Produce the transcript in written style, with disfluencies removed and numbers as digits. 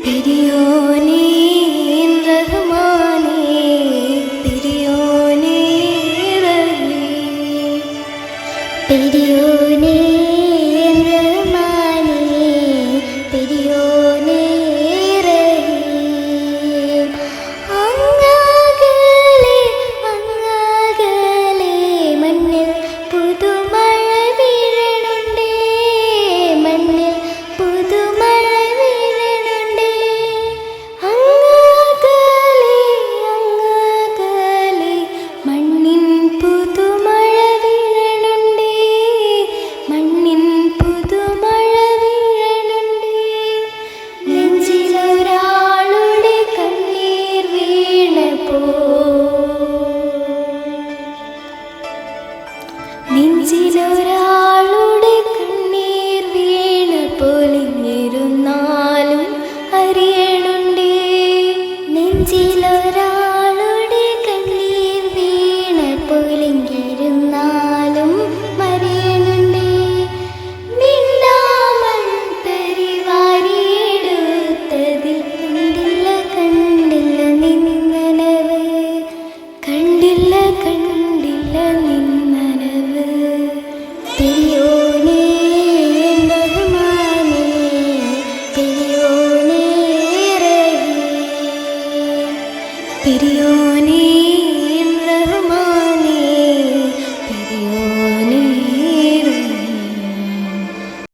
പെരിയോനേ റഹ്മാനേ പെരിയോനേ റഹീം പെരിയോനേ റഹ്മാനേ പെരിയോനേ റഹീം അങ്ങകലെ അങ്ങകലെ മണ്ണിൽ പുതുമഴ വീഴണുണ്ടേ മണ്ണിൽ പുതുമഴ വീഴണുണ്ടേ അങ്ങകലെ അങ്ങകലെ മണ്ണിൻ പുതുമഴ വീഴണുണ്ടേ മണ്ണിൻ പുതുമഴ വീഴണുണ്ടേ നെഞ്ചിലൊരാളുടെ കണ്ണീർ നെഞ്ചിലൊരാളുടെ കണ്ണീർ വീണപ്പോൾ ഇങ്ങിരുന്നാലും അറിയണുണ്ടേ നെഞ്ചിലൊരാളുടെ കണ്ണീർ വീണപ്പോൾ ഇങ്ങിരുന്നാലും അറിയണുണ്ടേ മിണ്ടാമൺതരി വാരിയെടുത്തതിൽ കണ്ടില്ല കണ്ടില്ല നിന്നനവ് കണ്ടില്ല കണ്ടില്ല നിന്നനവ് പെരിയോനേ റഹ്മാനേ പെരിയോനേ റഹീം പെരിയോനേ